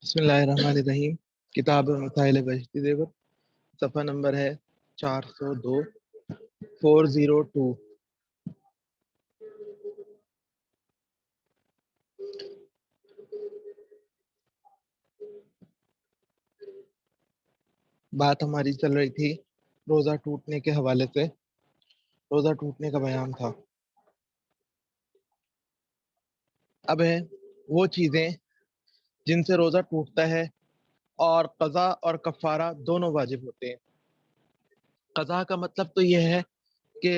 بسم اللہ الرحمن الرحیم۔ کتاب مسائل بہشتی زیور، صفحہ نمبر ہے 402 402۔ بات ہماری چل رہی تھی روزہ ٹوٹنے کے حوالے سے، روزہ ٹوٹنے کا بیان تھا۔ اب ہے وہ چیزیں جن سے روزہ ٹوٹتا ہے اور قضا اور کفارہ دونوں واجب ہوتے ہیں۔ قضا کا مطلب تو یہ ہے کہ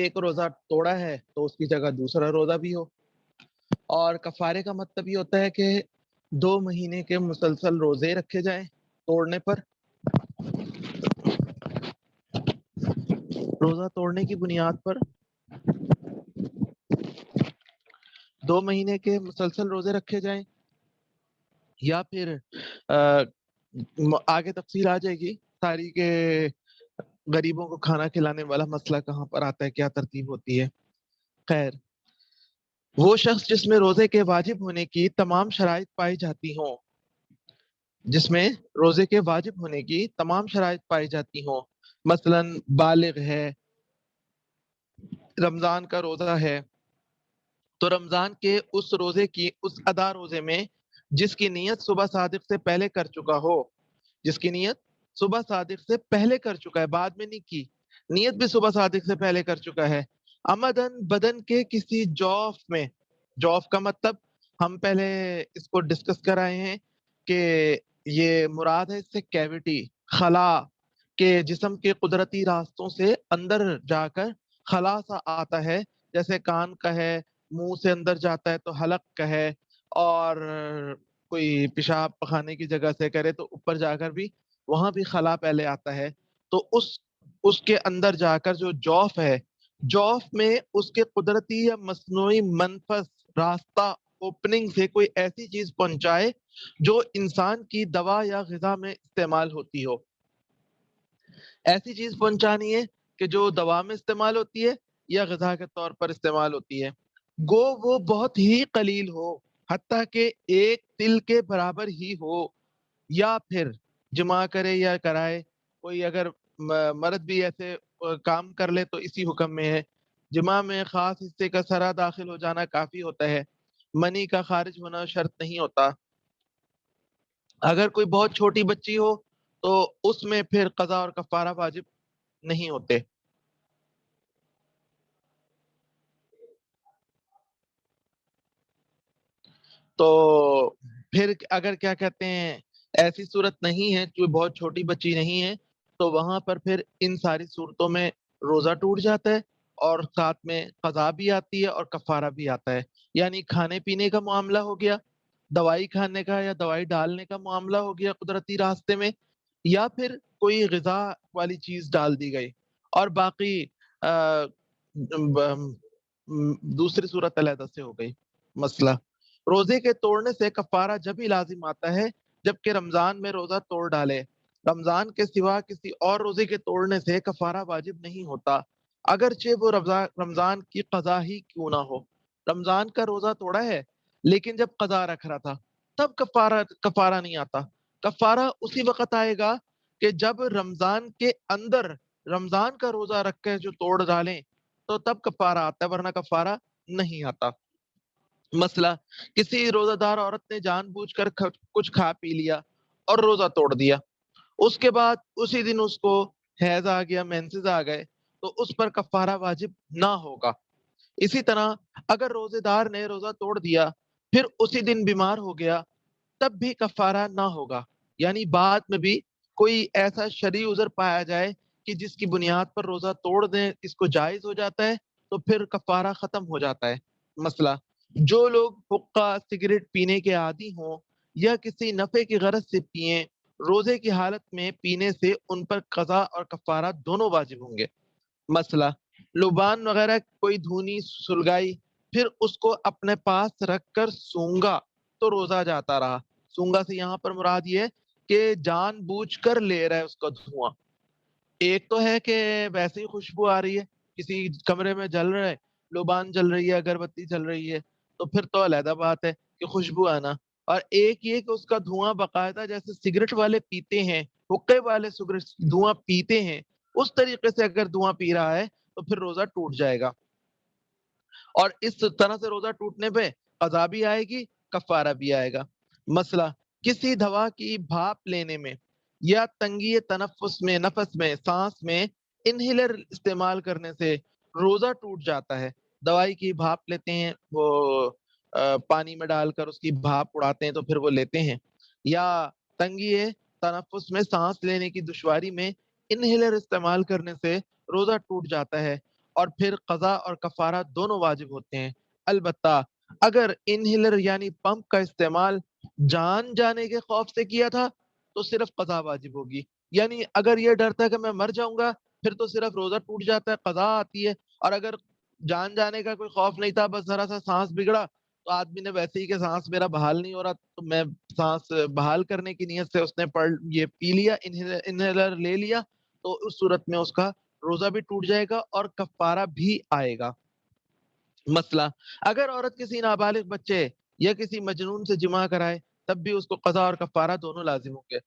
ایک روزہ توڑا ہے تو اس کی جگہ دوسرا روزہ بھی ہو، اور کفارے کا مطلب یہ ہوتا ہے کہ 2 مہینے کے مسلسل روزے رکھے جائیں توڑنے پر۔ روزہ توڑنے کی بنیاد پر 2 مہینے کے مسلسل روزے رکھے جائیں، یا پھر آگے تفصیل آ جائے گی ساری کے غریبوں کو کھانا کھلانے والا مسئلہ کہاں پر آتا ہے، کیا ترتیب ہوتی ہے۔ خیر، وہ شخص جس میں روزے کے واجب ہونے کی تمام شرائط پائی جاتی ہوں، جس میں روزے کے واجب ہونے کی تمام شرائط پائی جاتی ہوں، مثلا بالغ ہے، رمضان کا روزہ ہے، تو رمضان کے اس روزے کی اس ادا روزے میں جس کی نیت صبح صادق سے پہلے کر چکا ہو، جس کی نیت صبح صادق سے پہلے کر چکا ہے، بعد میں نہیں کی، نیت بھی صبح صادق سے پہلے کر چکا ہے، عمدن بدن کے کسی جوف میں، جوف کا مطلب ہم پہلے اس کو ڈسکس کر آئے ہیں کہ یہ مراد ہے اس سے کیوٹی، خلا، کہ جسم کے قدرتی راستوں سے اندر جا کر خلا سا آتا ہے، جیسے کان کا ہے، منہ سے اندر جاتا ہے تو حلق کا ہے، اور کوئی پیشاب پخانے کی جگہ سے کرے تو اوپر جا کر بھی وہاں بھی خلا پہلے آتا ہے، تو اس کے اندر جا کر جو جوف ہے، جوف میں اس کے قدرتی یا مصنوعی منفذ راستہ اوپننگ سے کوئی ایسی چیز پہنچائے جو انسان کی دوا یا غذا میں استعمال ہوتی ہو۔ ایسی چیز پہنچانی ہے کہ جو دوا میں استعمال ہوتی ہے یا غذا کے طور پر استعمال ہوتی ہے، گو وہ بہت ہی قلیل ہو، حتیٰ کہ ایک تل کے برابر ہی ہو، یا پھر جمع کرے یا کرائے، کوئی اگر مرد بھی ایسے کام کر لے تو اسی حکم میں ہے۔ جمع میں خاص حصے کا سرا داخل ہو جانا کافی ہوتا ہے، منی کا خارج ہونا شرط نہیں ہوتا۔ اگر کوئی بہت چھوٹی بچی ہو تو اس میں پھر قضا اور کفارہ واجب نہیں ہوتے۔ تو پھر اگر کیا کہتے ہیں ایسی صورت نہیں ہے، جو بہت چھوٹی بچی نہیں ہے، تو وہاں پر پھر ان ساری صورتوں میں روزہ ٹوٹ جاتا ہے، اور ساتھ میں قضا بھی آتی ہے اور کفارہ بھی آتا ہے۔ یعنی کھانے پینے کا معاملہ ہو گیا، دوائی کھانے کا یا دوائی ڈالنے کا معاملہ ہو گیا قدرتی راستے میں، یا پھر کوئی غذا والی چیز ڈال دی گئی، اور باقی دوسری صورت علیحدہ سے ہو گئی۔ مسئلہ روزے کے توڑنے سے کفارہ جب ہی لازم آتا ہے جبکہ رمضان میں روزہ توڑ ڈالے، رمضان کے سوا کسی اور روزے کے توڑنے سے کفارہ واجب نہیں ہوتا، اگرچہ وہ رمضان کی قضا ہی کیوں نہ ہو۔ رمضان کا روزہ توڑا ہے لیکن جب قضا رکھ رہا تھا تب کفارہ نہیں آتا۔ کفارہ اسی وقت آئے گا کہ جب رمضان کے اندر رمضان کا روزہ رکھ کے جو توڑ ڈالیں تو تب کفارہ آتا ہے، ورنہ کفارہ نہیں آتا۔ مسئلہ کسی روزہ دار عورت نے جان بوجھ کر کچھ کھا پی لیا اور روزہ توڑ دیا، اس کے بعد اسی دن اس کو حیض آ گیا، مینسز آ گئے، تو اس پر کفارہ واجب نہ ہوگا۔ اسی طرح اگر روزے دار نے روزہ توڑ دیا پھر اسی دن بیمار ہو گیا تب بھی کفارہ نہ ہوگا، یعنی بعد میں بھی کوئی ایسا شرعی عذر پایا جائے کہ جس کی بنیاد پر روزہ توڑ دیں اس کو جائز ہو جاتا ہے تو پھر کفارہ ختم ہو جاتا ہے۔ مسئلہ جو لوگ حقہ سگریٹ پینے کے عادی ہوں یا کسی نفع کی غرض سے پئیں، روزے کی حالت میں پینے سے ان پر قضا اور کفارہ دونوں واجب ہوں گے۔ مسئلہ لبان وغیرہ کوئی دھونی سلگائی پھر اس کو اپنے پاس رکھ کر سونگا تو روزہ جاتا رہا۔ سونگا سے یہاں پر مراد یہ ہے کہ جان بوجھ کر لے رہا ہے اس کا دھواں۔ ایک تو ہے کہ ویسے ہی خوشبو آ رہی ہے، کسی کمرے میں جل رہا ہے، لبان جل رہی ہے، اگربتی جل رہی ہے، تو پھر تو علیحدہ بات ہے کہ خوشبو آنا، اور ایک یہ کہ اس کا دھواں باقاعدہ جیسے سگریٹ والے پیتے ہیں، حقے والے سگریٹ دھواں پیتے ہیں، اس طریقے سے اگر دھواں پی رہا ہے تو پھر روزہ ٹوٹ جائے گا، اور اس طرح سے روزہ ٹوٹنے پہ قضا بھی آئے گی، کفارہ بھی آئے گا۔ مسئلہ، کسی دوا کی بھاپ لینے میں یا تنگی نفس میں سانس میں انہیلر استعمال کرنے سے روزہ ٹوٹ جاتا ہے۔ دوائی کی بھاپ لیتے ہیں، وہ پانی میں ڈال کر اس کی بھاپ اڑاتے ہیں تو پھر وہ لیتے ہیں، یا تنگی تنفس میں سانس لینے کی دشواری میں انہیلر استعمال کرنے سے روزہ ٹوٹ جاتا ہے، اور پھر قضا اور کفارہ دونوں واجب ہوتے ہیں۔ البتہ اگر انہیلر یعنی پمپ کا استعمال جان جانے کے خوف سے کیا تھا تو صرف قضا واجب ہوگی، یعنی اگر یہ ڈر تھا کہ میں مر جاؤں گا پھر تو صرف روزہ ٹوٹ جاتا ہے، قضا آتی ہے، اور اگر جان جانے کا کوئی خوف نہیں تھا، بس ذرا سا سانس بگڑا تو آدمی نے ویسے ہی کہ سانس میرا بحال نہیں ہو رہا تو میں سانس بحال کرنے کی نیت سے اس نے یہ پی لیا، انہیلر لے لیا، تو اس صورت میں اس کا روزہ بھی ٹوٹ جائے گا اور کفارہ بھی آئے گا۔ مسئلہ، اگر عورت کسی نابالغ بچے یا کسی مجنون سے جمع کرائے تب بھی اس کو قضا اور کفارہ دونوں لازم ہوں گے۔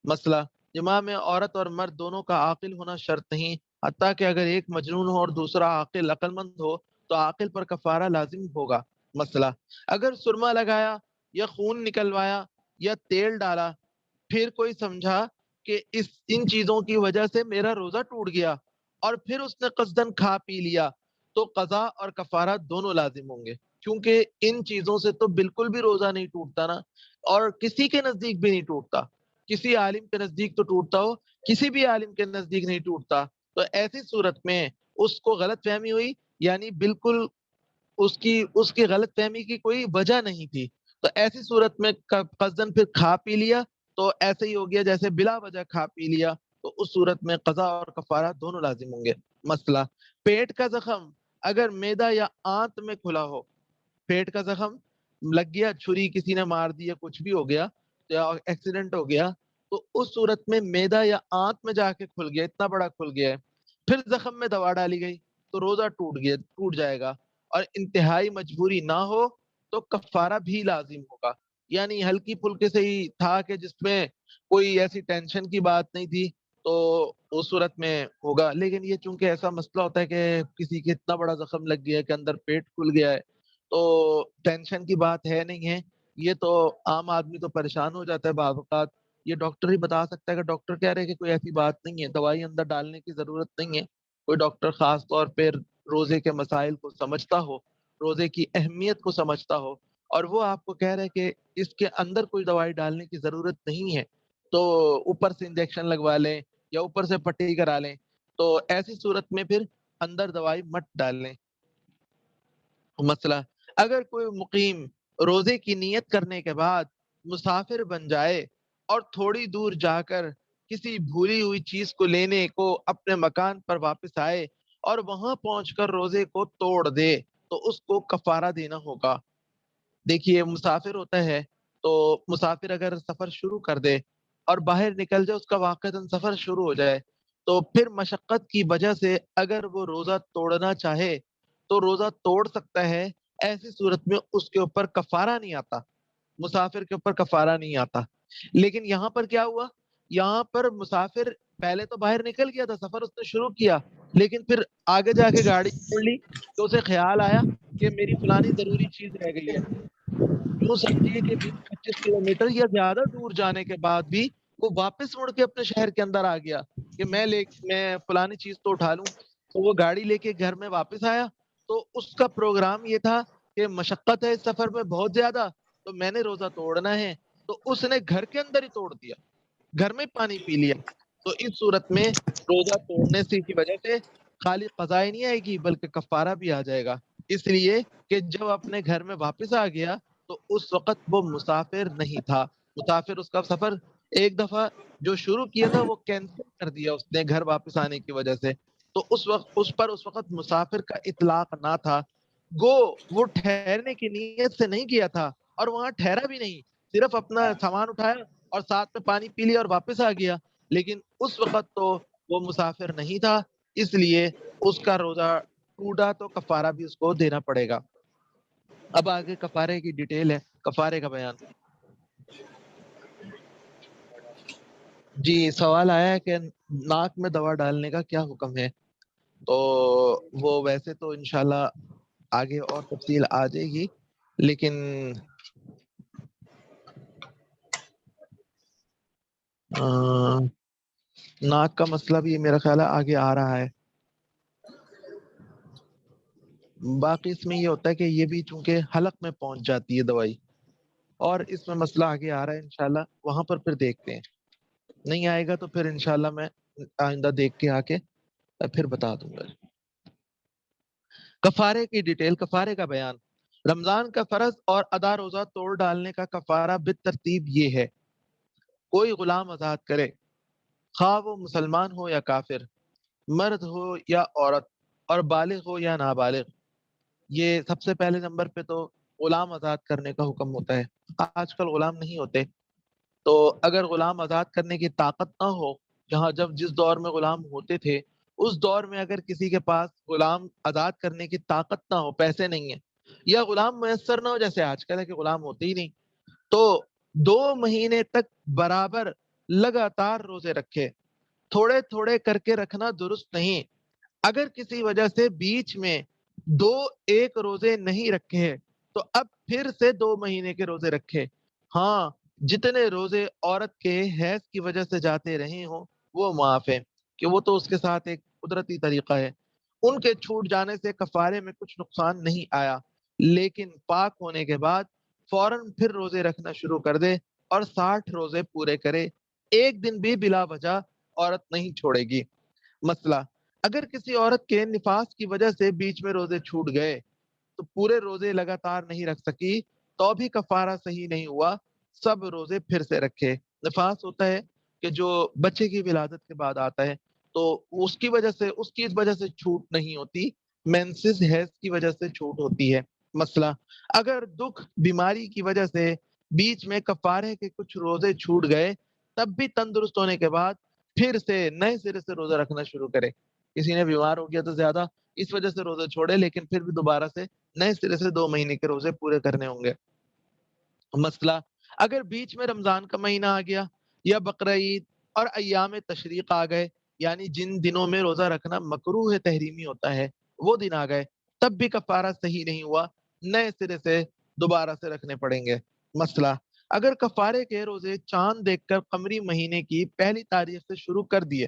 مسئلہ، جماع میں عورت اور مرد دونوں کا عاقل ہونا شرط نہیں، حتیٰ کہ اگر ایک مجنون ہو اور دوسرا عقل مند ہو تو عاقل پر کفارہ لازم ہوگا۔ مسئلہ، اگر سرما لگایا یا خون نکلوایا یا تیل ڈالا پھر کوئی سمجھا کہ ان چیزوں کی وجہ سے میرا روزہ ٹوٹ گیا اور پھر اس نے قصدن کھا پی لیا تو قضا اور کفارہ دونوں لازم ہوں گے، کیونکہ ان چیزوں سے تو بالکل بھی روزہ نہیں ٹوٹتا نا، اور کسی کے نزدیک بھی نہیں ٹوٹتا، کسی عالم کے نزدیک تو ٹوٹتا ہو، کسی بھی عالم کے نزدیک نہیں ٹوٹتا، تو ایسی صورت میں اس کو غلط فہمی ہوئی، یعنی بالکل اس کی غلط فہمی کی کوئی وجہ نہیں تھی، تو ایسی صورت میں قصدن پھر کھا پی لیا تو ایسے ہی ہو گیا جیسے بلا وجہ کھا پی لیا، تو اس صورت میں قضا اور کفارہ دونوں لازم ہوں گے۔ مسئلہ، پیٹ کا زخم اگر معدہ یا آنت میں کھلا ہو، پیٹ کا زخم لگ گیا، چھری کسی نے مار دی یا کچھ بھی ہو گیا یا ایکسیڈنٹ ہو گیا، تو اس صورت میں معدہ یا آنت میں جا کے کھل گیا، اتنا بڑا کھل گیا ہے، پھر زخم میں دوا ڈالی گئی تو روزہ ٹوٹ جائے گا، اور انتہائی مجبوری نہ ہو تو کفارہ بھی لازم ہوگا، یعنی ہلکی پھلکے سے ہی تھا کہ جس میں کوئی ایسی ٹینشن کی بات نہیں تھی تو اس صورت میں ہوگا، لیکن یہ چونکہ ایسا مسئلہ ہوتا ہے کہ کسی کے اتنا بڑا زخم لگ گیا ہے کہ اندر پیٹ کھل گیا ہے تو ٹینشن کی بات ہے نہیں ہے، یہ تو عام آدمی تو پریشان ہو جاتا ہے بعض اوقات، یہ ڈاکٹر ہی بتا سکتا ہے کہ ڈاکٹر کہہ رہے کہ کوئی ایسی بات نہیں ہے، دوائی اندر ڈالنے کی ضرورت نہیں ہے، کوئی ڈاکٹر خاص طور پہ روزے کے مسائل کو سمجھتا ہو، روزے کی اہمیت کو سمجھتا ہو، اور وہ آپ کو کہہ رہے کہ اس کے اندر کوئی دوائی ڈالنے کی ضرورت نہیں ہے تو اوپر سے انجیکشن لگوا لیں یا اوپر سے پٹی کرا لیں، تو ایسی صورت میں پھر اندر دوائی مت ڈالیں۔ مسئلہ، اگر کوئی مقیم روزے کی نیت کرنے کے بعد مسافر بن جائے اور تھوڑی دور جا کر کسی بھولی ہوئی چیز کو لینے کو اپنے مکان پر واپس آئے اور وہاں پہنچ کر روزے کو توڑ دے تو اس کو کفارہ دینا ہوگا۔ دیکھیے، مسافر ہوتا ہے تو مسافر اگر سفر شروع کر دے اور باہر نکل جائے، اس کا واقعتاً سفر شروع ہو جائے تو پھر مشقت کی وجہ سے اگر وہ روزہ توڑنا چاہے تو روزہ توڑ سکتا ہے، ایسی صورت میں اس کے اوپر کفارہ نہیں آتا، مسافر کے اوپر کفارہ نہیں آتا۔ لیکن یہاں پر کیا ہوا، یہاں پر مسافر پہلے تو باہر نکل گیا تھا، سفر اس نے شروع کیا، لیکن پھر آگے جا کے گاڑی چھوڑ لی تو اسے خیال آیا کہ میری فلانی ضروری چیز رہ گئی ہے، یوں سمجھیے کہ 20-25 کلومیٹر یا زیادہ دور جانے کے بعد بھی وہ واپس مڑ کے اپنے شہر کے اندر آ گیا کہ میں فلانی چیز تو اٹھا لوں، تو وہ گاڑی لے کے گھر میں واپس آیا، تو اس کا پروگرام یہ تھا کہ مشقت ہے اس سفر میں بہت زیادہ تو میں نے روزہ توڑنا ہے، تو اس نے گھر کے اندر ہی توڑ دیا، گھر میں پانی پی لیا، تو اس صورت میں روزہ توڑنے سے کی وجہ سے خالی قضا ہی نہیں آئے گی بلکہ کفارہ بھی آ جائے گا، اس لیے کہ جب اپنے گھر میں واپس آ گیا تو اس وقت وہ مسافر نہیں تھا، مسافر اس کا سفر ایک دفعہ جو شروع کیا تھا وہ کینسل کر دیا اس نے گھر واپس آنے کی وجہ سے، تو اس وقت مسافر کا اطلاق نہ تھا، گو وہ ٹھہرنے کی نیت سے نہیں کیا تھا اور وہاں ٹھہرا بھی نہیں، صرف اپنا سامان اٹھایا اور ساتھ میں پانی پی لیا اور واپس آ گیا، لیکن اس وقت تو وہ مسافر نہیں تھا، اس لیے اس کا روزہ ٹوٹا تو کفارہ بھی اس کو دینا پڑے گا۔ اب آگے کفارے کی ڈیٹیل ہے، کفارے کا بیان۔ جی سوال آیا ہے کہ ناک میں دوا ڈالنے کا کیا حکم ہے؟ تو وہ ویسے تو انشاءاللہ آگے اور تفصیل آ جائے گی، لیکن ناک کا مسئلہ بھی میرا خیال ہے آگے آ رہا ہے۔ باقی اس میں یہ ہوتا ہے کہ یہ بھی چونکہ حلق میں پہنچ جاتی ہے دوائی، اور اس میں مسئلہ آگے آ رہا ہے انشاءاللہ، وہاں پر پھر دیکھتے ہیں۔ نہیں آئے گا تو پھر انشاءاللہ میں آئندہ دیکھ کے آ کے پھر بتا دوں گا۔ کفارے کی ڈیٹیل، کفارے کا بیان۔ رمضان کا فرض اور ادا روزہ توڑ ڈالنے کا کفارہ بالترتیب یہ ہے: کوئی غلام آزاد کرے، خواہ وہ مسلمان ہو یا کافر، مرد ہو یا عورت، اور بالغ ہو یا نابالغ۔ یہ سب سے پہلے نمبر پہ تو غلام آزاد کرنے کا حکم ہوتا ہے۔ آج کل غلام نہیں ہوتے، تو اگر غلام آزاد کرنے کی طاقت نہ ہو، جس دور میں غلام ہوتے تھے، اس دور میں اگر کسی کے پاس غلام آزاد کرنے کی طاقت نہ ہو، پیسے نہیں ہیں، یا غلام میسر نہ ہو، جیسے آج کل ہے کہ غلام ہوتے ہی نہیں، تو 2 مہینے تک برابر لگاتار روزے رکھے۔ تھوڑے تھوڑے کر کے رکھنا درست نہیں۔ اگر کسی وجہ سے بیچ میں 2 ایک روزے نہیں رکھے تو اب پھر سے 2 مہینے کے روزے رکھے۔ ہاں، جتنے روزے عورت کے حیض کی وجہ سے جاتے رہے ہوں وہ معاف ہے، کہ وہ تو اس کے ساتھ ایک قدرتی طریقہ ہے، ان کے چھوٹ جانے سے کفارے میں کچھ نقصان نہیں آیا، لیکن پاک ہونے کے بعد فوراً پھر روزے رکھنا شروع کر دے اور 60 روزے پورے کرے۔ ایک دن بھی بلا وجہ عورت نہیں چھوڑے گی۔ مسئلہ: اگر کسی عورت کے نفاس کی وجہ سے بیچ میں روزے چھوٹ گئے تو پورے روزے لگاتار نہیں رکھ سکی، تو بھی کفارہ صحیح نہیں ہوا، سب روزے پھر سے رکھے۔ نفاس ہوتا ہے کہ جو بچے کی ولادت کے بعد آتا ہے، تو اس کی وجہ سے چھوٹ نہیں ہوتی، مینسز ہیز کی وجہ سے چھوٹ ہوتی ہے۔ مسئلہ: اگر دکھ بیماری کی وجہ سے بیچ میں کفارے کے کچھ روزے چھوٹ گئے، تب بھی تندرست ہونے کے بعد پھر سے نئے سرے سے روزہ رکھنا شروع کرے۔ کسی نے بیمار ہو گیا تو زیادہ اس وجہ سے روزے چھوڑے، لیکن پھر بھی دوبارہ سے نئے سرے سے 2 مہینے کے روزے پورے کرنے ہوں گے۔ مسئلہ: اگر بیچ میں رمضان کا مہینہ آ گیا یا بقرعید اور ایام تشریق آ گئے، یعنی جن دنوں میں روزہ رکھنا مکروہ تحریمی ہوتا ہے، وہ دن آ گئے، تب بھی کفارہ صحیح نہیں ہوا، نئے سرے سے دوبارہ سے رکھنے پڑیں گے۔ مسئلہ: اگر کفارے کے روزے چاند دیکھ کر قمری مہینے کی پہلی تاریخ سے شروع کر دیے،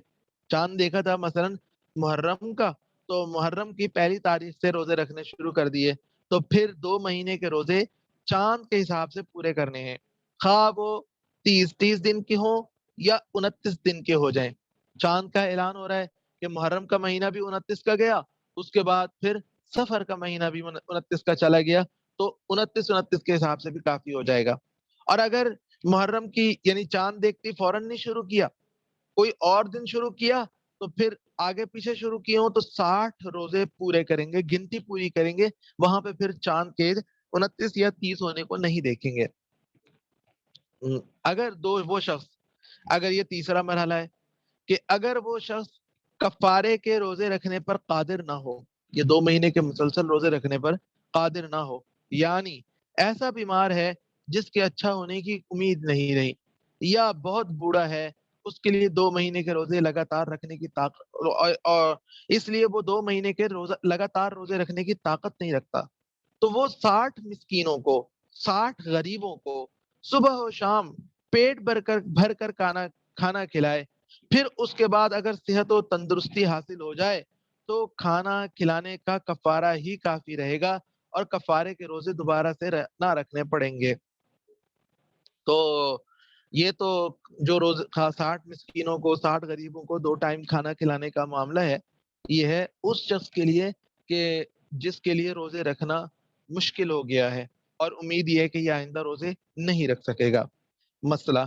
چاند دیکھا تھا مثلا محرم کا، تو محرم کی پہلی تاریخ سے روزے رکھنے شروع کر دیے، تو پھر 2 مہینے کے روزے چاند کے حساب سے پورے کرنے ہیں، خواہ وہ 30 دن کے ہوں یا 29 دن کے ہو جائیں۔ چاند کا اعلان ہو رہا ہے کہ محرم کا مہینہ بھی 29 کا گیا، اس کے بعد پھر سفر کا مہینہ بھی 29 کا چلا گیا، تو 29 کے حساب سے بھی کافی ہو جائے گا۔ اور اگر محرم کی یعنی چاند دیکھتی فوراً نہیں شروع کیا، کوئی اور دن شروع کیا، تو پھر آگے پیچھے شروع کیے ہوں تو 60 روزے پورے کریں گے، گنتی پوری کریں گے، وہاں پہ پھر چاند کے 29 یا 30 ہونے کو نہیں دیکھیں گے۔ اگر وہ شخص، اگر یہ تیسرا مرحلہ ہے کہ اگر وہ شخص کفارے کے روزے رکھنے پر قادر نہ ہو، یہ 2 مہینے کے مسلسل روزے رکھنے پر قادر نہ ہو، یعنی ایسا بیمار ہے جس کے اچھا ہونے کی امید نہیں رہی، یا بہت بوڑھا ہے، اس کے لیے 2 مہینے کے روزے لگاتار رکھنے کی طاقت، اور اس لیے وہ 2 مہینے کے روزہ لگاتار روزے رکھنے کی طاقت نہیں رکھتا، تو وہ 60 مسکینوں کو، 60 غریبوں کو صبح و شام پیٹ بھر کر کھانا کھلائے۔ پھر اس کے بعد اگر صحت و تندرستی حاصل ہو جائے تو کھانا کھلانے کا کفارہ ہی کافی رہے گا، اور کفارے کے روزے دوبارہ سے نہ رکھنے پڑیں گے۔ تو یہ تو جو 60 مسکینوں کو، 60 غریبوں کو 2 ٹائم کھانا کھلانے کا معاملہ ہے، یہ ہے اس شخص کے لیے کہ جس کے لیے روزے رکھنا مشکل ہو گیا ہے، اور امید یہ ہے کہ یہ آئندہ روزے نہیں رکھ سکے گا۔ مسئلہ: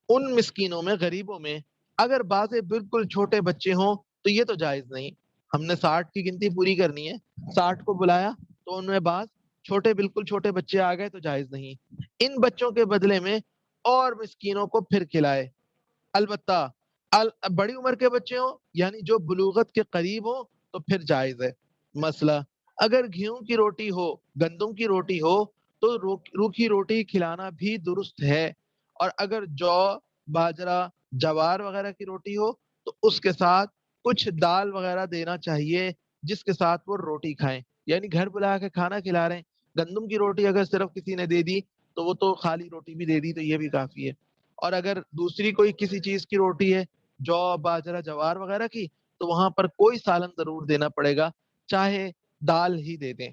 ان مسکینوں میں، غریبوں میں اگر بازے بالکل چھوٹے بچے ہوں تو یہ تو جائز نہیں، ہم نے 60 کی گنتی پوری کرنی ہے، 60 کو بلایا تو ان میں بعض بالکل چھوٹے بچے آ گئے تو جائز نہیں، ان بچوں کے بدلے میں اور مسکینوں کو پھر کھلائے، البتہ بڑی عمر کے بچے ہوں یعنی جو بلوغت کے قریب ہوں تو پھر جائز ہے۔ مسئلہ: اگر گیہوں کی روٹی ہو، گندم کی روٹی ہو تو روکھی روٹی کھلانا بھی درست ہے، اور اگر جو، باجرہ جوار وغیرہ کی روٹی ہو تو اس کے ساتھ کچھ دال وغیرہ دینا چاہیے جس کے ساتھ وہ روٹی کھائیں، یعنی گھر بلا کے کھانا کھلا رہے ہیں، گندم کی روٹی اگر صرف کسی نے دے دی تو وہ تو خالی روٹی بھی دے دی تو یہ بھی کافی ہے، اور اگر دوسری کوئی کسی چیز کی روٹی ہے، جو باجرہ جوار وغیرہ کی، تو وہاں پر کوئی سالن ضرور دینا پڑے گا، چاہے دال ہی دے دیں۔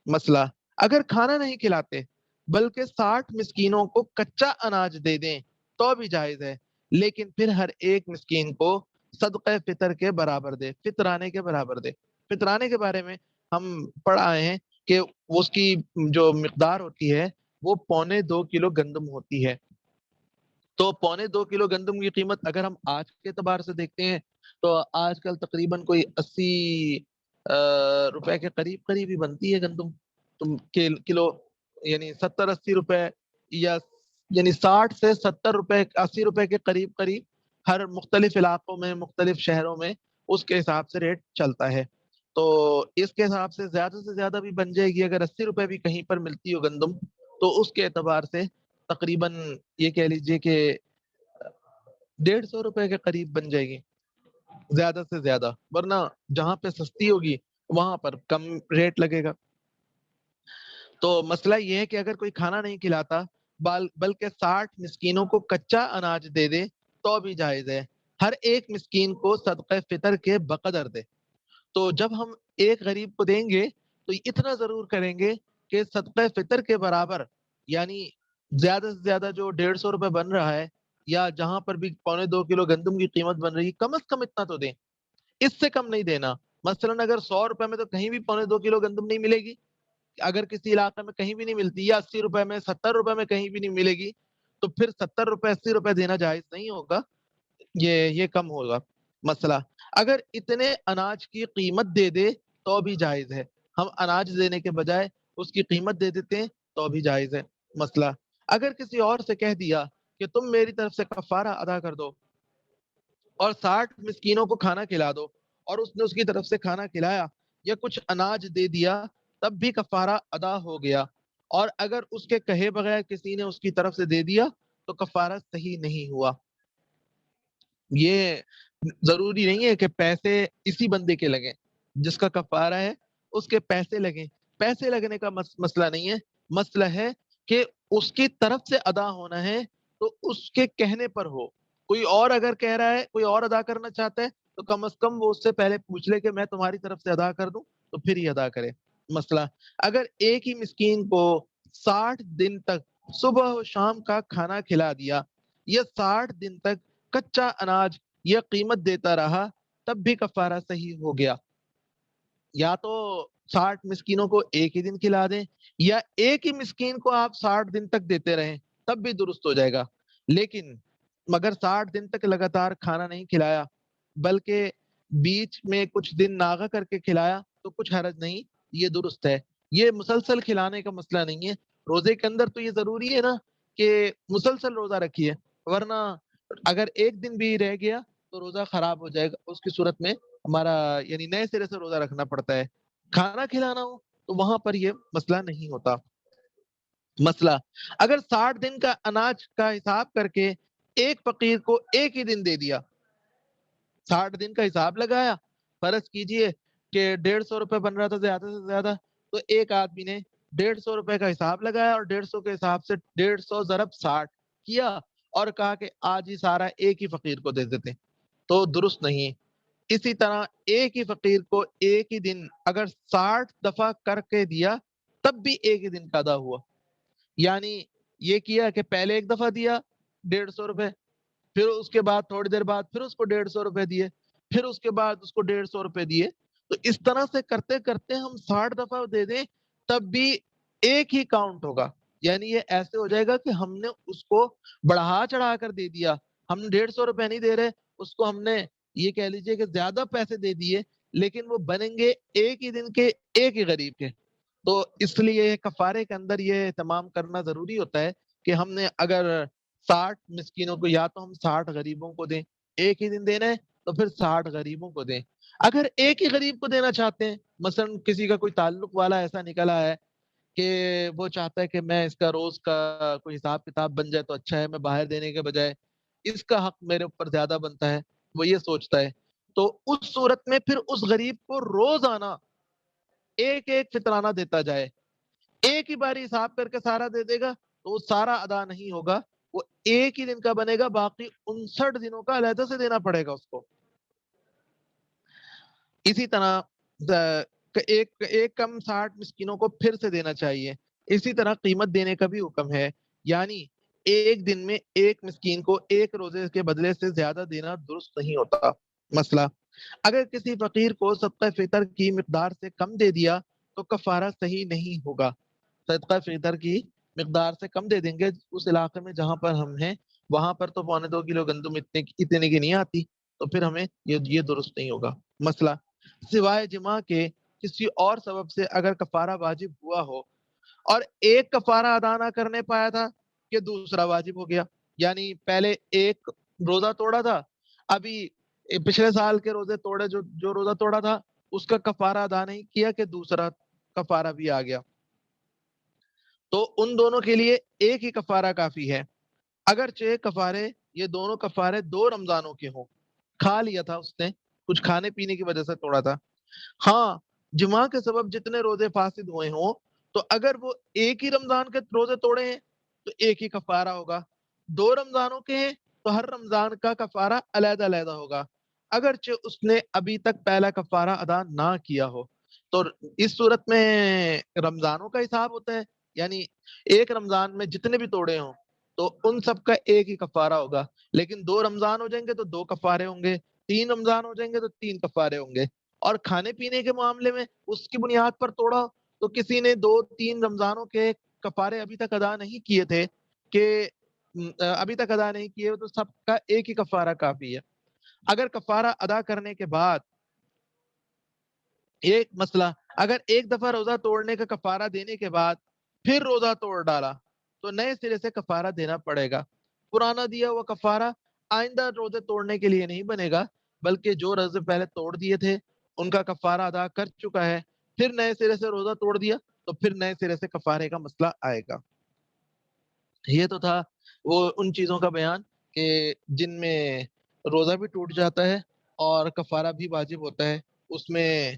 مسئلہ اگر کھانا نہیں کھلاتے بلکہ 60 مسکینوں کو کچا اناج دے دیں تو بھی جائز ہے، لیکن پھر ہر ایک مسکین کو صدقہ فطر کے برابر دے، فطرانے کے برابر دے۔ فطرانے کے بارے میں ہم پڑھ آئے ہیں کہ اس کی جو مقدار ہوتی ہے وہ 2.25 کلو گندم ہوتی ہے، تو 2.25 کلو گندم کی قیمت اگر ہم آج کے اعتبار سے دیکھتے ہیں تو آج کل تقریباً کوئی 80 روپے کے قریب قریب ہی بنتی ہے گندم تم کلو، یعنی 70-80 روپے، یا یعنی 60 سے 70 روپے 80 روپے کے قریب قریب ہر مختلف علاقوں میں مختلف شہروں میں اس کے حساب سے ریٹ چلتا ہے، تو اس کے حساب سے زیادہ بھی بن جائے گی اگر 80 روپے بھی کہیں پر ملتی ہو گندم، تو اس کے اعتبار سے تقریباً یہ کہہ لیجئے کہ 150 روپے کے قریب بن جائے گی زیادہ سے زیادہ، ورنہ جہاں پہ سستی ہوگی وہاں پر کم ریٹ لگے گا۔ تو مسئلہ یہ ہے کہ اگر کوئی کھانا نہیں کھلاتا بلکہ 60 مسکینوں کو کچا اناج دے دے تو بھی جائز ہے، ہر ایک مسکین کو صدقہ فطر کے بقدر دے۔ تو جب ہم ایک غریب کو دیں گے تو اتنا ضرور کریں گے کہ صدقہ فطر کے برابر، یعنی زیادہ سے زیادہ جو 150 روپے بن رہا ہے یا جہاں پر بھی 2.25 کلو گندم کی قیمت بن رہی ہے کم از کم اتنا تو دیں، اس سے کم نہیں دینا۔ مثلاً اگر 100 روپے میں تو کہیں بھی 2.25 کلو گندم نہیں ملے گی، اگر کسی علاقے میں کہیں بھی نہیں ملتی، یا 80 روپے میں 70 روپے میں کہیں بھی نہیں ملے گی، تو پھر 70 روپے 80 روپے دینا جائز نہیں ہوگا، یہ کم ہوگا۔ مسئلہ اگر اتنے اناج کی قیمت دے دے تو بھی جائز ہے، ہم اناج دینے کے بجائے اس کی قیمت دے دیتے ہیں تو بھی جائز ہے۔ مسئلہ اگر کسی اور سے کہہ دیا کہ تم میری طرف سے کفارہ ادا کر دو اور 60 مسکینوں کو کھانا کھلا دو، اور اس نے اس کی طرف سے کھانا کھلایا یا کچھ اناج دے دیا، تب بھی کفارہ ادا ہو گیا، اور اگر اس کے کہے بغیر کسی نے اس کی طرف سے دے دیا تو کفارہ صحیح نہیں ہوا۔ یہ ضروری نہیں ہے کہ پیسے اسی بندے کے لگیں جس کا کفارہ ہے، اس کے پیسے لگیں، پیسے لگنے کا مسئلہ نہیں ہے، مسئلہ ہے کہ اس کی طرف سے ادا ہونا ہے تو اس کے کہنے پر ہو، کوئی اور اگر کہہ رہا ہے، کوئی اور ادا کرنا چاہتا ہے تو کم از کم وہ اس سے پہلے پوچھ لے کہ میں تمہاری طرف سے ادا کر دوں تو پھر ہی ادا کرے۔ مسئلہ اگر ایک ہی مسکین کو 60 دن تک صبح و شام کا کھانا کھلا دیا یا 60 دن تک کچا اناج یا قیمت دیتا رہا، تب بھی کفارہ صحیح ہو گیا۔ یا تو 60 مسکینوں کو ایک ہی دن کھلا دیں، یا ایک ہی مسکین کو آپ 60 دن تک دیتے رہیں، تب بھی درست ہو جائے گا۔ لیکن مگر 60 دن تک لگاتار کھانا نہیں کھلایا بلکہ بیچ میں کچھ دن ناغہ کر کے کھلایا تو کچھ حرج نہیں، یہ درست ہے۔ یہ مسلسل کھلانے کا مسئلہ نہیں ہے، روزے کے اندر تو یہ ضروری ہے نا کہ مسلسل روزہ رکھیے، ورنہ اگر ایک دن بھی رہ گیا تو روزہ خراب ہو جائے گا، اس کی صورت میں ہمارا یعنی نئے سرے سے روزہ رکھنا پڑتا ہے۔ کھانا کھلانا ہو تو وہاں پر یہ مسئلہ نہیں ہوتا۔ مسئلہ اگر 60 دن کا اناج کا حساب کر کے ایک فقیر کو ایک ہی دن دے دیا، 60 دن کا حساب لگایا، فرض کیجئے کہ 150 روپے بن رہا تھا زیادہ سے زیادہ، تو ایک آدمی نے 150 روپے کا حساب لگایا اور 150 کے حساب سے 150 ضرب 60 کیا اور کہا کہ آج ہی سارا ایک ہی فقیر کو دے دیتے، تو درست نہیں۔ اسی طرح ایک ہی فقیر کو ایک ہی دن اگر 60 دفعہ کر کے دیا تب بھی ایک ہی دن کا ادا ہوا، یعنی یہ کیا کہ پہلے ایک دفعہ دیا 150 روپے، پھر اس کے بعد تھوڑی دیر بعد پھر اس کو 150 روپے دیے، پھر اس کے بعد اس کو 150 روپے دیے، تو اس طرح سے کرتے کرتے ہم 60 دفعہ دے دیں تب بھی ایک ہی کاؤنٹ ہوگا، یعنی یہ ایسے ہو جائے گا کہ ہم نے اس کو بڑھا چڑھا کر دے دیا، ہم 150 روپے نہیں دے رہے اس کو، ہم نے یہ کہہ لیجئے کہ زیادہ پیسے دے دیے، لیکن وہ بنیں گے ایک ہی دن کے ایک ہی غریب کے۔ تو اس لیے کفارے کے اندر یہ اہتمام کرنا ضروری ہوتا ہے کہ ہم نے اگر 60 مسکینوں کو، یا تو ہم 60 غریبوں کو دیں، ایک ہی دن دینا ہے تو پھر 60 غریبوں کو دیں۔ اگر ایک ہی غریب کو دینا چاہتے ہیں، مثلا کسی کا کوئی تعلق والا ایسا نکلا ہے کہ وہ چاہتا ہے کہ میں اس کا روز کا کوئی حساب کتاب بن جائے تو اچھا ہے، میں باہر دینے کے بجائے اس کا حق میرے اوپر زیادہ بنتا ہے، وہ یہ سوچتا ہے، تو اس صورت میں پھر اس غریب کو روزانہ ایک ایک فطرانہ دیتا جائے، ایک ہی باری حساب کر کے سارا دے دے گا تو وہ سارا ادا نہیں ہوگا، وہ ایک ہی دن کا بنے گا، باقی 59 دنوں کا علیحدہ سے دینا پڑے گا اس کو۔ اسی طرح ایک ایک کم 60 مسکینوں کو پھر سے دینا چاہیے۔ اسی طرح قیمت دینے کا بھی حکم ہے، یعنی ایک دن میں ایک مسکین کو ایک روزے کے بدلے سے زیادہ دینا درست نہیں ہوتا۔ مسئلہ، اگر کسی فقیر کو صدقہ فطر کی مقدار سے کم دے دیا تو کفارہ صحیح نہیں ہوگا۔ صدقہ فطر کی مقدار سے کم دے دیں گے، اس علاقے میں جہاں پر ہم ہیں وہاں پر تو 2.25 کلو گندم اتنے کی نہیں آتی، تو پھر ہمیں یہ درست نہیں ہوگا۔ مسئلہ، سوائے جمع کے کسی اور سبب سے اگر کفارہ واجب ہوا ہو اور ایک کفارہ ادا نہ کرنے پایا تھا کہ دوسرا واجب ہو گیا، یعنی پہلے ایک روزہ توڑا تھا، ابھی پچھلے سال کے روزے توڑے، جو روزہ توڑا تھا اس کا کفارہ ادا نہیں کیا کہ دوسرا کفارہ بھی آ گیا، تو ان دونوں کے لیے ایک ہی کفارہ کافی ہے، اگرچہ کفارے یہ دونوں کفارے 2 رمضانوں کے ہوں، کھا لیا تھا اس نے، کچھ کھانے پینے کی وجہ سے توڑا تھا۔ ہاں، جمع کے سبب جتنے روزے فاسد ہوئے ہوں تو اگر وہ ایک ہی رمضان کے روزے توڑے ہیں تو ایک ہی کفارہ ہوگا، 2 رمضانوں کے ہیں تو ہر رمضان کا کفارہ علیحدہ علیحدہ ہوگا، اگرچہ اس نے ابھی تک پہلا کفارہ ادا نہ کیا ہو، تو اس صورت میں رمضانوں کا حساب ہوتا ہے، یعنی ایک رمضان میں جتنے بھی توڑے ہوں تو ان سب کا ایک ہی کفارہ ہوگا، لیکن 2 رمضان ہو جائیں گے تو 2 کفارے ہوں گے، 3 رمضان ہو جائیں گے تو 3 کفارے ہوں گے، اور کھانے پینے کے معاملے میں اس کی بنیاد پر توڑا تو کسی نے 2-3 رمضانوں کے کفارے ابھی تک ادا نہیں کیے تھے کہ ابھی تک ادا نہیں کیے تو سب کا ایک ہی کفارہ کافی ہے۔ اگر کفارہ ادا کرنے کے بعد ایک مسئلہ، اگر ایک دفعہ روزہ توڑنے کا کفارہ دینے کے بعد پھر روزہ توڑ ڈالا تو نئے سرے سے کفارہ دینا پڑے گا، پرانا دیا ہوا کفارہ آئندہ روزے توڑنے کے لیے نہیں بنے گا، بلکہ جو روزے پہلے توڑ دیے تھے ان کا کفارہ ادا کر چکا ہے، پھر نئے سرے سے روزہ توڑ دیا تو پھر نئے سرے سے کفارے کا مسئلہ آئے گا۔ یہ تو تھا وہ ان چیزوں کا بیان کہ جن میں روزہ بھی ٹوٹ جاتا ہے اور کفارہ بھی واجب ہوتا ہے، اس میں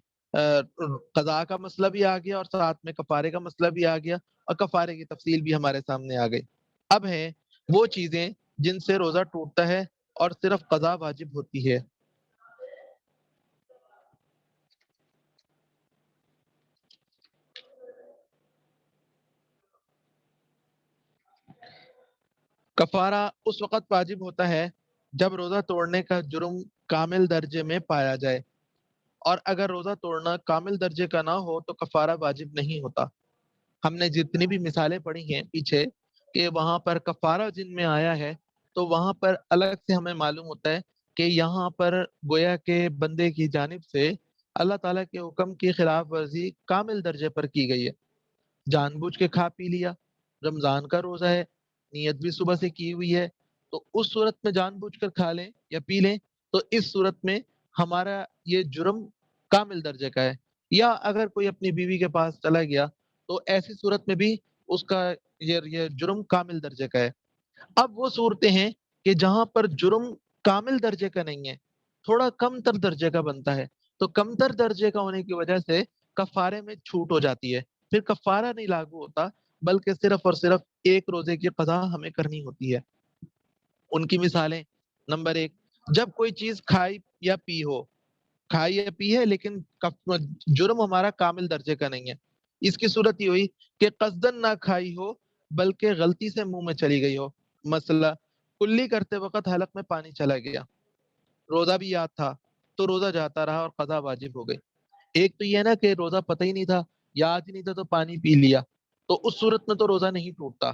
قضاء کا مسئلہ بھی آ گیا اور ساتھ میں کفارے کا مسئلہ بھی آ گیا، اور کفارے کی تفصیل بھی ہمارے سامنے آ گئی۔ اب ہیں وہ چیزیں جن سے روزہ ٹوٹتا ہے اور صرف قضاء واجب ہوتی ہے۔ کفارہ اس وقت واجب ہوتا ہے جب روزہ توڑنے کا جرم کامل درجے میں پایا جائے، اور اگر روزہ توڑنا کامل درجے کا نہ ہو تو کفارہ واجب نہیں ہوتا۔ ہم نے جتنی بھی مثالیں پڑھی ہیں پیچھے کہ وہاں پر کفارہ جن میں آیا ہے تو وہاں پر الگ سے ہمیں معلوم ہوتا ہے کہ یہاں پر گویا کے بندے کی جانب سے اللہ تعالیٰ کے حکم کی خلاف ورزی کامل درجے پر کی گئی ہے، جان بوجھ کے کھا پی لیا، رمضان کا روزہ ہے، نیت بھی صبح سے کی ہوئی ہے، تو اس صورت میں جان بوجھ کر کھا لیں یا پی لیں تو اس صورت میں ہمارا یہ جرم کامل درجے کا ہے۔ یا اگر کوئی اپنی بیوی کے پاس چلا گیا تو ایسی صورت میں بھی اس کا یہ جرم کامل درجے کا ہے۔ اب وہ صورتیں ہیں کہ جہاں پر جرم کامل درجے کا نہیں ہے، تھوڑا کم تر درجے کا بنتا ہے، تو کم تر درجے کا ہونے کی وجہ سے کفارے میں چھوٹ ہو جاتی ہے، پھر کفارہ نہیں لاگو ہوتا بلکہ صرف اور صرف ایک روزے کی قضا ہمیں کرنی ہوتی ہے۔ ان کی مثالیں، نمبر 1، جب کوئی چیز کھائی یا پی ہو، کھائی یا پی ہے لیکن جرم ہمارا کامل درجے کا نہیں ہے، اس کی صورت یہ ہوئی کہ قصدن نہ کھائی ہو بلکہ غلطی سے منہ میں چلی گئی ہو، مسئلہ کلی کرتے وقت حلق میں پانی چلا گیا، روزہ بھی یاد تھا تو روزہ جاتا رہا اور قضا واجب ہو گئی۔ ایک تو یہ ہے نا کہ روزہ پتہ ہی نہیں تھا، یاد ہی نہیں تھا تو پانی پی لیا، تو اس صورت میں تو روزہ نہیں ٹوٹتا،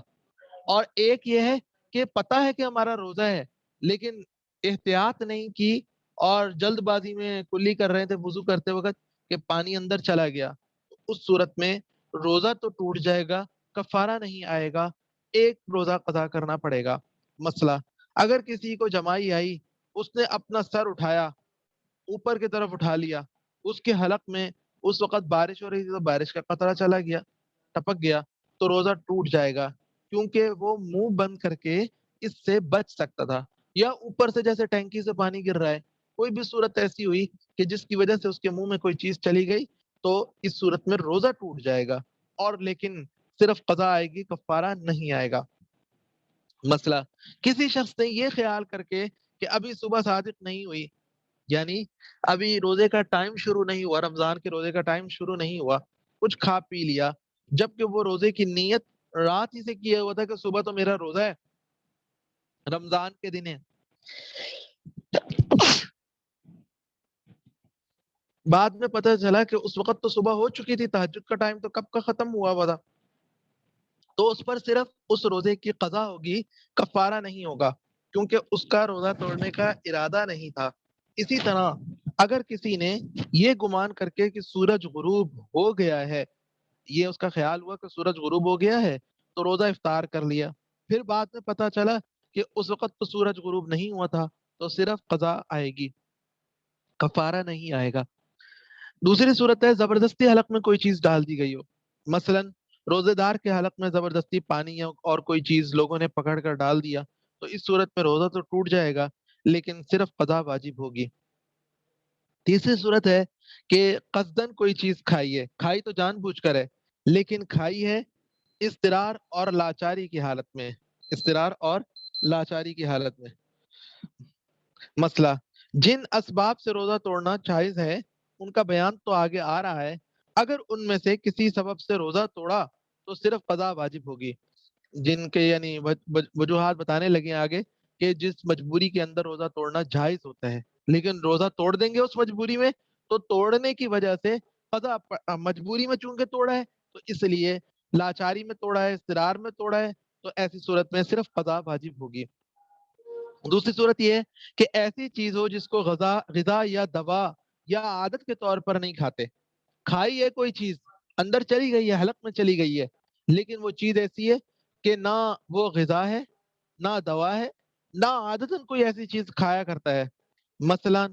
اور ایک یہ ہے کہ پتہ ہے کہ ہمارا روزہ ہے لیکن احتیاط نہیں کی اور جلد بازی میں کلی کر رہے تھے وضو کرتے وقت کہ پانی اندر چلا گیا، اس صورت میں روزہ تو ٹوٹ جائے گا، کفارہ نہیں آئے گا، ایک روزہ قضا کرنا پڑے گا۔ مسئلہ، اگر کسی کو جمائی آئی، اس نے اپنا سر اٹھایا، اوپر کی طرف اٹھا لیا، اس کے حلق میں اس وقت بارش ہو رہی تھی تو بارش کا قطرہ چلا گیا، ٹپک گیا، تو روزہ ٹوٹ جائے گا کیونکہ وہ منہ بند کر کے اس سے بچ سکتا تھا، یا اوپر سے جیسے ٹینکی سے پانی گر رہا ہے، کوئی بھی صورت ایسی ہوئی کہ جس کی وجہ سے اس کے منہ میں کوئی چیز چلی گئی، تو اس صورت میں روزہ ٹوٹ جائے گا، اور لیکن صرف قضا آئے گی، کفارہ نہیں آئے گا۔ مسئلہ، کسی شخص نے یہ خیال کر کے کہ ابھی صبح صادق نہیں ہوئی، یعنی ابھی روزے کا ٹائم شروع نہیں ہوا، رمضان کے روزے کا ٹائم شروع نہیں ہوا، کچھ کھا پی لیا، جبکہ وہ روزے کی نیت رات ہی سے کیا ہوا تھا کہ صبح تو میرا روزہ ہے، رمضان کے دن ہے۔ بعد میں پتہ چلا کہ اس وقت تو صبح ہو چکی تھی، تہجد کا ٹائم تو کب کا ختم ہوا ہوا تھا، تو اس پر صرف اس روزے کی قضا ہوگی، کفارہ نہیں ہوگا، کیونکہ اس کا روزہ توڑنے کا ارادہ نہیں تھا۔ اسی طرح اگر کسی نے یہ گمان کر کے کہ سورج غروب ہو گیا ہے، یہ اس کا خیال ہوا کہ سورج غروب ہو گیا ہے، تو روزہ افطار کر لیا، پھر بعد میں پتہ چلا کہ اس وقت تو سورج غروب نہیں ہوا تھا، تو صرف قضا آئے گی، کفارہ نہیں آئے گا۔ دوسری صورت ہے زبردستی حلق میں کوئی چیز ڈال دی گئی ہو، مثلا روزے دار کے حلق میں زبردستی پانی یا اور کوئی چیز لوگوں نے پکڑ کر ڈال دیا، تو اس صورت میں روزہ تو ٹوٹ جائے گا، لیکن صرف قضا واجب ہوگی۔ تیسری صورت ہے کہ قصدن کوئی چیز کھائی ہے، کھائی تو جان بوجھ کر ہے، لیکن کھائی ہے اضطرار اور لاچاری کی حالت میں، اضطرار اور لاچاری کی حالت میں۔ مسئلہ، جن اسباب سے روزہ توڑنا جائز ہے ان کا بیان تو آگے آ رہا ہے، اگر ان میں سے کسی سبب سے روزہ توڑا تو صرف قضا واجب ہوگی، جن کے یعنی وجوہات بتانے لگے آگے کہ جس مجبوری کے اندر روزہ توڑنا جائز ہوتا ہے، لیکن روزہ توڑ دیں گے اس مجبوری میں، تو توڑنے کی وجہ سے قضا مجبوری میں چونکہ توڑا ہے تو اس لیے لاچاری میں توڑا ہے، اضطرار میں توڑا ہے، تو ایسی صورت میں صرف قضا واجب ہوگی۔ دوسری صورت یہ ہے کہ ایسی چیز ہو جس کو غذا یا دوا یا عادت کے طور پر نہیں کھاتے، کھائی ہے کوئی چیز، اندر چلی گئی ہے، حلق میں چلی گئی ہے، لیکن وہ چیز ایسی ہے کہ نہ وہ غذا ہے، نہ دوا ہے، نہ عادتاً کوئی ایسی چیز کھایا کرتا ہے، مثلا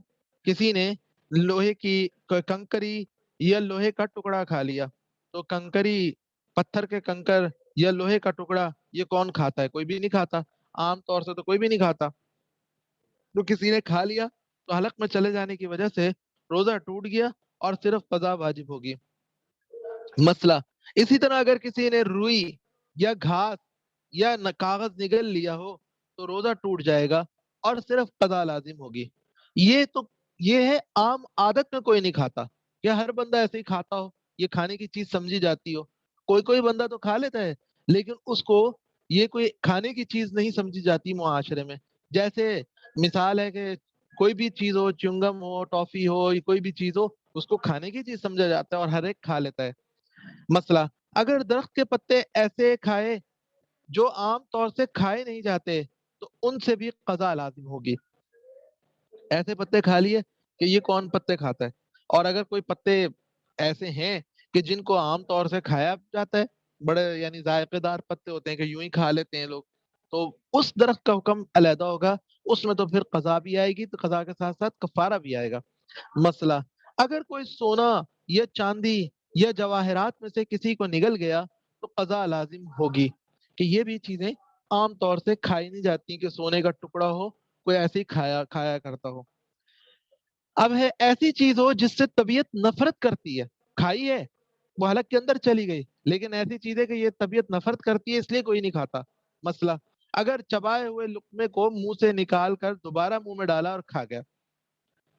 کسی نے لوہے کی کنکری یا لوہے کا ٹکڑا کھا لیا، تو کنکری، پتھر کے کنکر یا لوہے کا ٹکڑا یہ کون کھاتا ہے؟ کوئی بھی نہیں کھاتا، عام طور سے تو کوئی بھی نہیں کھاتا، تو کسی نے کھا لیا تو حلق میں چلے جانے کی وجہ سے روزہ ٹوٹ گیا اور صرف قضا واجب ہوگی۔ مسئلہ، اسی طرح اگر کسی نے روئی یا گھاس یا کاغذ نگل لیا ہو تو روزہ ٹوٹ جائے گا اور صرف قضا لازم ہوگی۔ یہ ہے عام عادت میں کوئی نہیں کھاتا، یا ہر بندہ ایسے ہی کھاتا ہو، یہ کھانے کی چیز سمجھی جاتی ہو، کوئی بندہ تو کھا لیتا ہے لیکن اس کو یہ کوئی کھانے کی چیز نہیں سمجھی جاتی معاشرے میں، جیسے مثال ہے کہ کوئی بھی چیز ہو، چنگم ہو، ٹافی ہو، کوئی بھی چیز ہو، اس کو کھانے کی چیز سمجھا جاتا ہے اور ہر ایک کھا لیتا ہے۔ مسئلہ، اگر درخت کے پتے ایسے کھائے جو عام طور سے کھائے نہیں جاتے تو ان سے بھی قضا لازم ہوگی۔ ایسے پتے کھا لیے کہ یہ کون پتے کھاتا ہے، اور اگر کوئی پتے ایسے ہیں کہ جن کو عام طور سے کھایا جاتا ہے، بڑے یعنی ذائقے دار پتے ہوتے ہیں کہ یوں ہی کھا لیتے ہیں لوگ، تو اس درخت کا حکم علیحدہ ہوگا، اس میں تو پھر قضا بھی آئے گی، تو قضا کے ساتھ ساتھ کفارہ بھی آئے گا۔ مسئلہ، اگر کوئی سونا یا چاندی یا جواہرات میں سے کسی کو نگل گیا تو قضا لازم ہوگی، کہ یہ بھی چیزیں عام طور سے کھائی نہیں جاتی کہ سونے کا ٹکڑا ہو کوئی ایسے ہی کھایا کرتا ہو۔ اب ہے ایسی چیز ہو جس سے طبیعت نفرت کرتی ہے، کھائی ہے، وہ حلق کے اندر چلی گئی، لیکن ایسی چیز ہے کہ یہ طبیعت نفرت کرتی ہے اس لیے کوئی نہیں کھاتا۔ مسئلہ، اگر چبائے ہوئے لقمے کو منہ سے نکال کر دوبارہ منہ میں ڈالا اور کھا گیا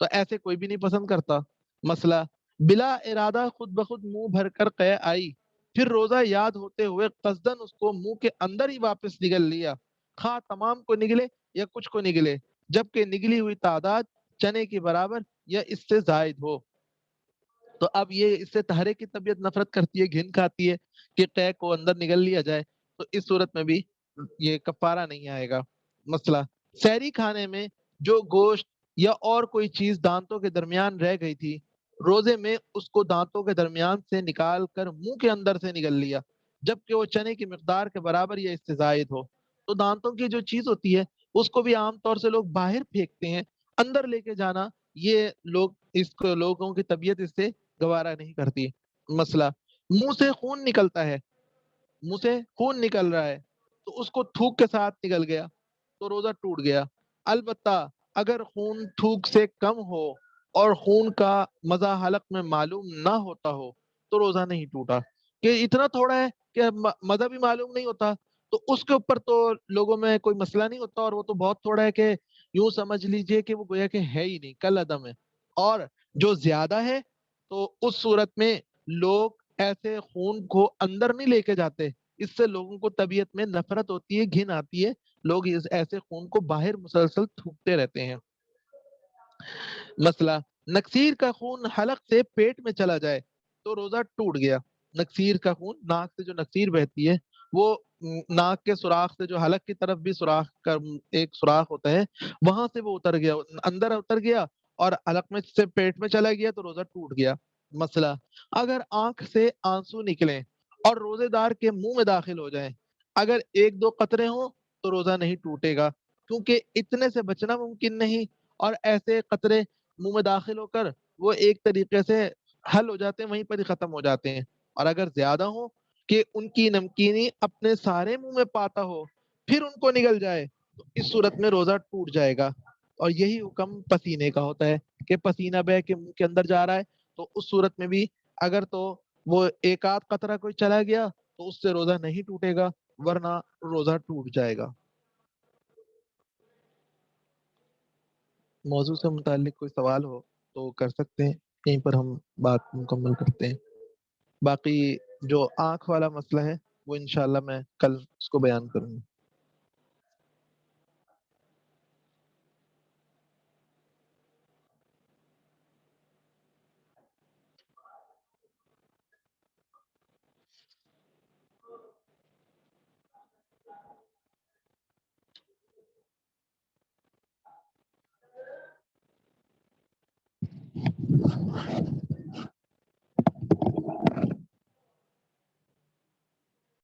تو ایسے کوئی بھی نہیں پسند کرتا۔ مسئلہ، بلا ارادہ خود بخود منہ بھر کر قے آئی، پھر روزہ یاد ہوتے ہوئے قصدن اس کو منہ کے اندر ہی واپس نگل لیا، خواہ تمام کو نگلے یا کچھ کو نگلے، جبکہ نگلی ہوئی تعداد چنے کے برابر یا اس سے زائد ہو، تو اب یہ اس سے ہر ایک کی طبیعت نفرت کرتی ہے، گھن کھاتی ہے کہ قے کو اندر نگل لیا جائے، تو اس صورت میں بھی یہ کفارہ نہیں آئے گا۔ مسئلہ، سحری کھانے میں جو گوشت یا اور کوئی چیز دانتوں کے درمیان رہ گئی تھی، روزے میں اس کو دانتوں کے درمیان سے نکال کر منہ کے اندر سے نگل لیا، جبکہ وہ چنے کی مقدار کے برابر یا اس سے زائد ہو، تو دانتوں کی جو چیز ہوتی ہے اس کو بھی عام طور سے لوگ باہر پھینکتے ہیں، اندر لے کے جانا یہ لوگوں کی طبیعت اس سے گوارا نہیں کرتی۔ مسئلہ، منہ سے خون نکلتا ہے، منہ سے خون نکل رہا ہے تو اس کو تھوک کے ساتھ نکل گیا تو روزہ ٹوٹ گیا، البتہ اگر خون تھوک سے کم ہو اور خون کا مزہ حلق میں معلوم نہ ہوتا ہو تو روزہ نہیں ٹوٹا۔ کہ اتنا تھوڑا ہے کہ مزہ بھی معلوم نہیں ہوتا تو اس کے اوپر تو لوگوں میں کوئی مسئلہ نہیں ہوتا، اور وہ تو بہت تھوڑا ہے کہ یوں سمجھ لیجئے کہ وہ گویا کہ ہے ہی نہیں، کل عدم ہے۔ اور جو زیادہ ہے تو اس صورت میں لوگ ایسے خون کو اندر نہیں لے کے جاتے، اس سے لوگوں کو طبیعت میں نفرت ہوتی ہے، گھن آتی ہے، لوگ اس ایسے خون کو باہر مسلسل تھوکتے رہتے ہیں۔ مسئلہ، نکسیر کا خون حلق سے پیٹ میں چلا جائے تو روزہ ٹوٹ گیا۔ نکسیر کا خون، ناک سے جو نکسیر بہتی ہے وہ ناک کے سوراخ سے جو حلق کی طرف بھی سوراخ کا ایک سوراخ ہوتا ہے، وہاں سے وہ اتر گیا، اندر اتر گیا اور حلق میں سے پیٹ میں چلا گیا تو روزہ ٹوٹ گیا۔ مسئلہ، اگر آنکھ سے آنسو نکلیں اور روزے دار کے منہ میں داخل ہو جائیں، اگر ایک دو قطرے ہوں تو روزہ نہیں ٹوٹے گا، کیونکہ اتنے سے بچنا ممکن نہیں، اور ایسے قطرے منہ میں داخل ہو کر وہ ایک طریقے سے حل ہو جاتے ہیں، وہیں پر ہی ختم ہو جاتے ہیں۔ اور اگر زیادہ ہو کہ ان کی نمکینی اپنے سارے منہ میں پاتا ہو پھر ان کو نگل جائے تو اس صورت میں روزہ ٹوٹ جائے گا۔ اور یہی حکم پسینے کا ہوتا ہے کہ پسینہ بہ کے منہ کے اندر جا رہا ہے تو اس صورت میں بھی اگر تو وہ ایک آدھ قطرہ کوئی چلا گیا تو اس سے روزہ نہیں ٹوٹے گا، ورنہ روزہ ٹوٹ جائے گا۔ موضوع سے متعلق کوئی سوال ہو تو کر سکتے ہیں، یہیں پر ہم بات مکمل کرتے ہیں۔ باقی جو آنکھ والا مسئلہ ہے وہ انشاءاللہ میں کل اس کو بیان کروں گا۔